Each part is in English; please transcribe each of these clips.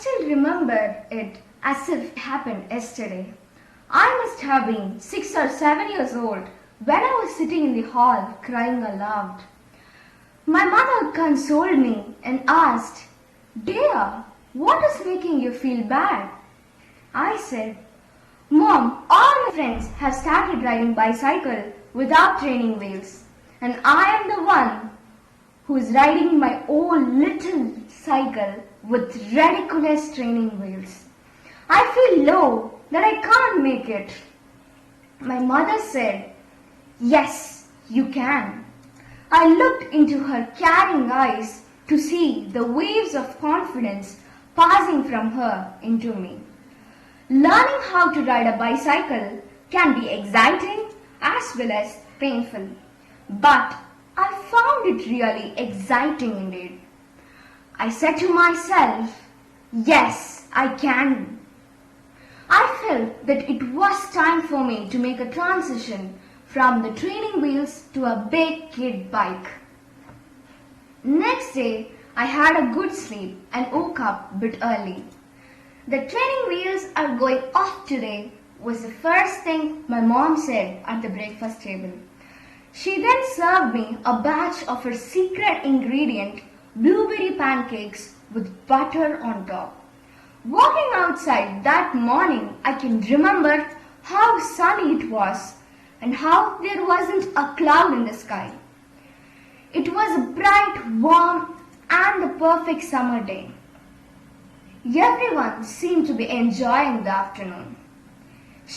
still remember it as if it happened yesterday. I must have been 6 or 7 years old when I was sitting in the hall crying aloud. My mother consoled me and asked, "Dear, what is making you feel bad?" I said, "Mom, all my friends have started riding bicycle without training wheels, and I am the one who is riding my own little cycle with ridiculous training wheels. I feel low that I can't make it." My mother said, "Yes, you can." I looked into her caring eyes to see the waves of confidence passing from her into me. Learning how to ride a bicycle can be exciting as well as painful, but I found it really exciting indeed. I said to myself, "Yes, I can." I felt that it was time for me to make a transition from the training wheels to a big kid bike. Next day, I had a good sleep and woke up a bit early. "The training wheels are going off today," was the first thing my mom said at the breakfast table. She then served me a batch of her secret ingredient, blueberry pancakes with butter on top. Walking outside that morning, I can remember how sunny it was and how there wasn't a cloud in the sky. It was a bright, warm, and the perfect summer day. Everyone seemed to be enjoying the afternoon.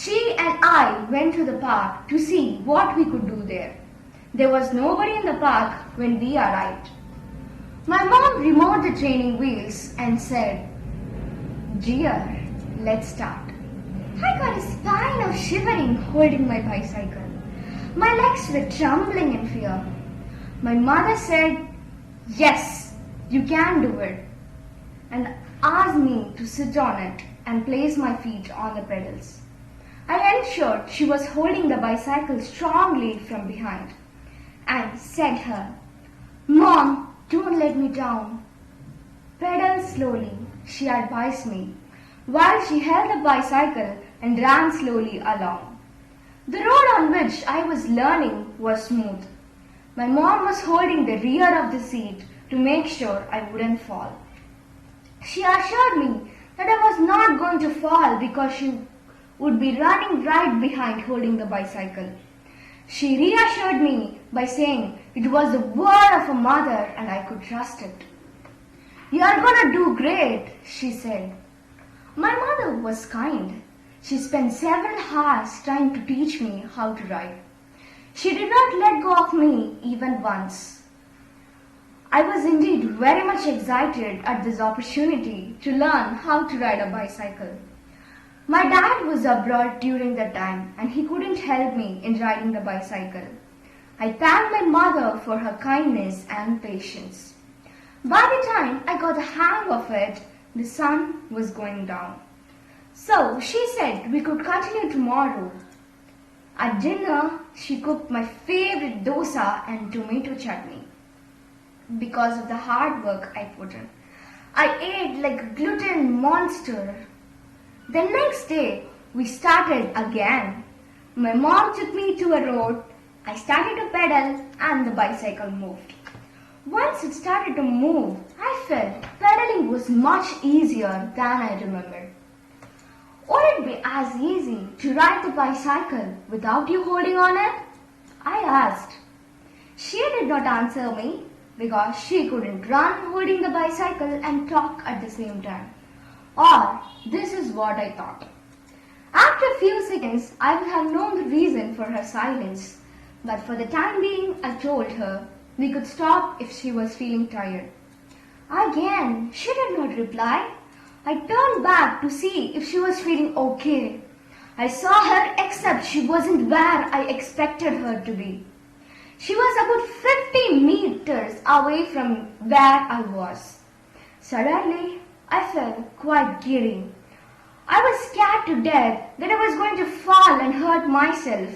She and I went to the park to see what we could do there. There was nobody in the park when we arrived. My mom removed the training wheels and said, "Dear, let's start." I got a spine of shivering holding my bicycle. My legs were trembling in fear. My mother said, "Yes, you can do it," and asked me to sit on it and place my feet on the pedals. I ensured she was holding the bicycle strongly from behind and said her, "Mom, don't let me down." "Pedal slowly," she advised me, while she held the bicycle and ran slowly along. The road on which I was learning was smooth. My mom was holding the rear of the seat to make sure I wouldn't fall. She assured me that I was not going to fall because she would be running right behind holding the bicycle. She reassured me by saying it was the word of a mother and I could trust it. "You're gonna do great," she said. My mother was kind. She spent several hours trying to teach me how to ride. She did not let go of me even once. I was indeed very much excited at this opportunity to learn how to ride a bicycle. My dad was abroad during that time and he couldn't help me in riding the bicycle. I thanked my mother for her kindness and patience. By the time I got the hang of it, the sun was going down. So she said we could continue tomorrow. At dinner, she cooked my favorite dosa and tomato chutney. Because of the hard work I put in, I ate like a gluten monster. The next day, we started again. My mom took me to a road. I started to pedal and the bicycle moved. Once it started to move, I felt pedaling was much easier than I remembered. "Would it be as easy to ride the bicycle without you holding on it?" I asked. She did not answer me because she couldn't run holding the bicycle and talk at the same time. Or this is what I thought. After a few seconds, I would have known the reason for her silence, but for the time being, I told her we could stop if she was feeling tired. Again, she did not reply. I turned back to see if she was feeling okay. I saw her except she wasn't where I expected her to be. She was about 50 meters away from where I was. Suddenly, I felt quite giddy. I was scared to death that I was going to fall and hurt myself.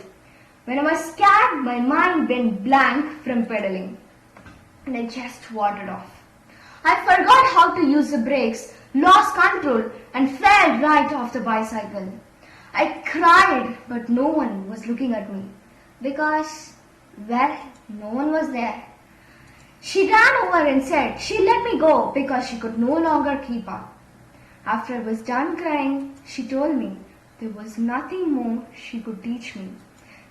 When I was scared, my mind went blank from pedaling, and I just wandered off. I forgot how to use the brakes, lost control, and fell right off the bicycle. I cried, but no one was looking at me because, well, no one was there. She ran over and said she let me go because she could no longer keep up. After I was done crying, she told me there was nothing more she could teach me,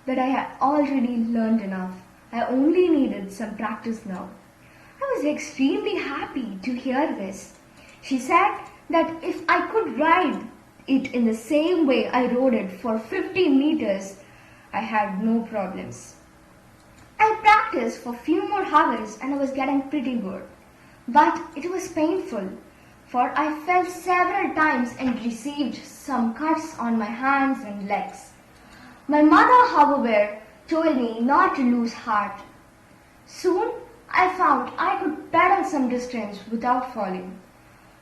that I had already learned enough. I only needed some practice now. I was extremely happy to hear this. She said that if I could ride it in the same way I rode it for 15 meters, I had no problems. I practiced for few more hours and I was getting pretty good. But it was painful, for I fell several times and received some cuts on my hands and legs. My mother, however, told me not to lose heart. Soon I found I could pedal some distance without falling.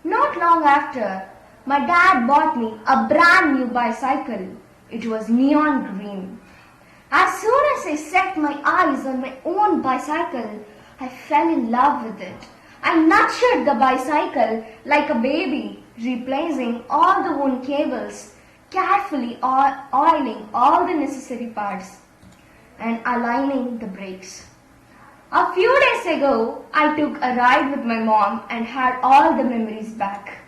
Not long after, my dad bought me a brand new bicycle. It was neon green. As soon as I set my eyes on my own bicycle, I fell in love with it. I nurtured the bicycle like a baby, replacing all the worn cables, carefully oiling all the necessary parts, and aligning the brakes. A few days ago, I took a ride with my mom and had all the memories back.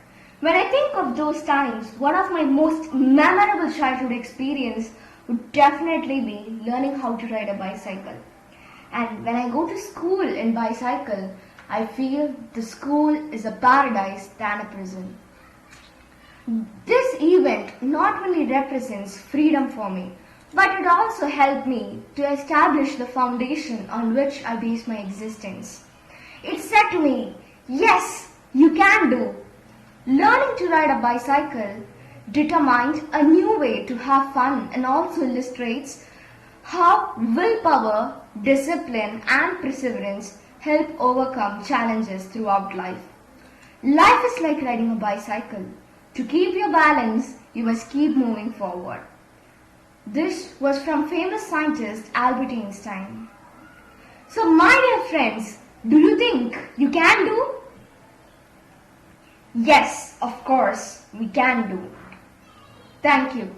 When I think of those times, one of my most memorable childhood experiences would definitely be learning how to ride a bicycle. And when I go to school in bicycle, I feel the school is a paradise than a prison. This event not only represents freedom for me, but it also helped me to establish the foundation on which I base my existence. It said to me, yes, you can do. Learning to ride a bicycle determined a new way to have fun and also illustrates how willpower, discipline, and perseverance help overcome challenges throughout life. Life is like riding a bicycle. To keep your balance, you must keep moving forward. This was from famous scientist Albert Einstein. So my dear friends, do you think you can do? Yes, of course, we can do. Thank you.